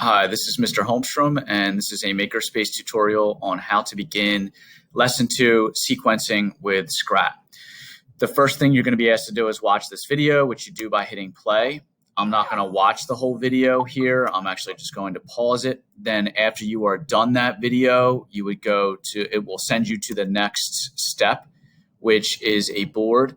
Hi, this is Mr. Holmstrom, and this is a Makerspace tutorial on how to begin Lesson 2 sequencing with Scrat. The first thing you're going to be asked to do is watch this video, which you do by hitting play. I'm not going to watch the whole video here. I'm actually just going to pause it. Then after you are done that video, you would go to, it will send you to the next step, which is a board.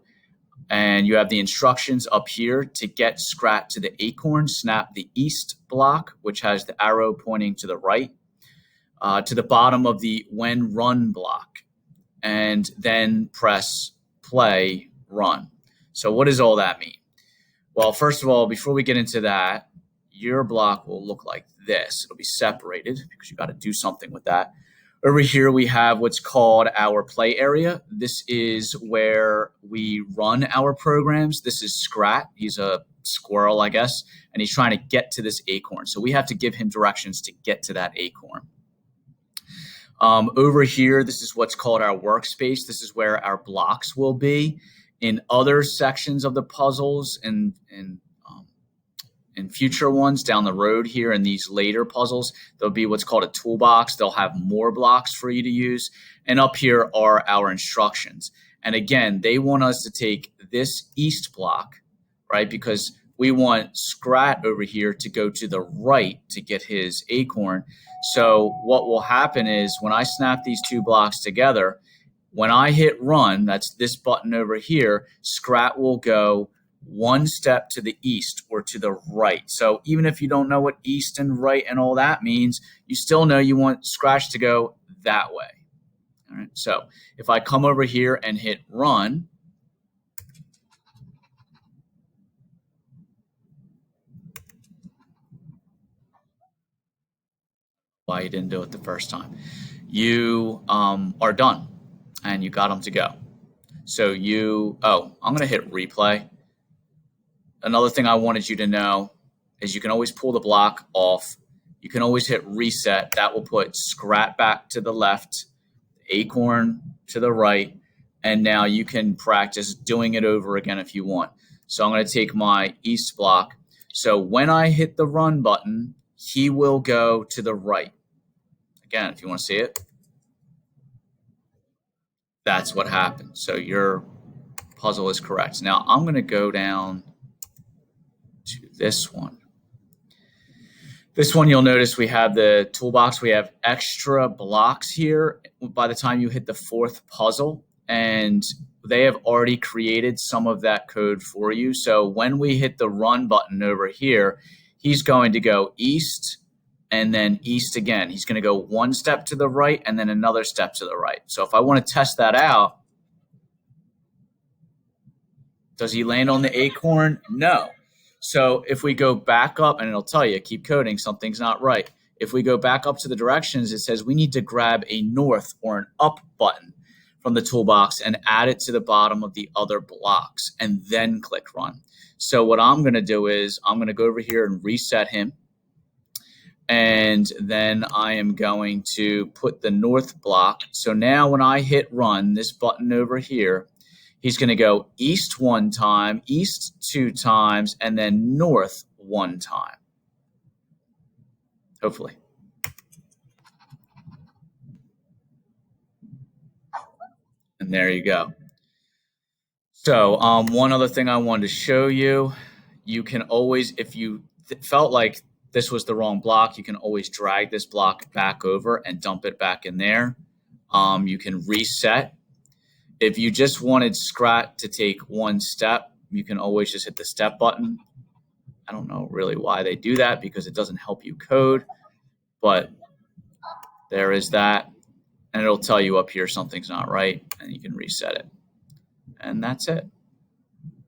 And you have the instructions up here. To get Scrat to the acorn, snap the east block, which has the arrow pointing to the right, to the bottom of the when run block, and then press play run. So what does all that mean? Well, first of all, before we get into that, your block will look like this. It'll be separated because you got to do something with that. Over here, we have what's called our play area. This is where we run our programs. This is Scrat. He's a squirrel, I guess, and he's trying to get to this acorn. So we have to give him directions to get to that acorn. Over here, this is what's called our workspace. This is where our blocks will be. In other sections of the puzzles and future ones down the road here in these later puzzles, there'll be what's called a toolbox. They'll have more blocks for you to use. And up here are our instructions. And again, they want us to take this east block, right? Because we want Scrat over here to go to the right to get his acorn. So what will happen is when I snap these two blocks together, when I hit run, that's this button over here, Scrat will go one step to the east or to the right. So even if you don't know what east and right and all that means, you still know you want Scratch to go that way. All right. So if I come over here and hit run, why you didn't do it the first time, you are done and you got them to go. So I'm going to hit replay. Another thing I wanted you to know is you can always pull the block off. You can always hit reset. That will put Scrat back to the left, acorn to the right, and now you can practice doing it over again if you want. So I'm going to take my east block. So when I hit the run button, he will go to the right. Again, if you want to see it, that's what happened. So your puzzle is correct. Now I'm going to go down to this one. This one, you'll notice we have the toolbox. We have extra blocks here by the time you hit the fourth puzzle, and they have already created some of that code for you. So when we hit the run button over here, he's going to go east and then east again. He's going to go one step to the right and then another step to the right. So if I want to test that out, does he land on the acorn? No. So if we go back up, and it'll tell you, keep coding, something's not right. If we go back up to the directions, it says we need to grab a north or an up button from the toolbox and add it to the bottom of the other blocks and then click run. So what I'm going to do is I'm going to go over here and reset him. And then I am going to put the north block. So now when I hit run, this button over here, he's going to go east one time, east two times, and then north one time. Hopefully. And there you go. So one other thing I wanted to show you, you can always, if you felt like this was the wrong block, you can always drag this block back over and dump it back in there. You can reset. If you just wanted Scrat to take one step, you can always just hit the step button. I don't know really why they do that because it doesn't help you code, but there is that. And it'll tell you up here something's not right, and you can reset it. And that's it.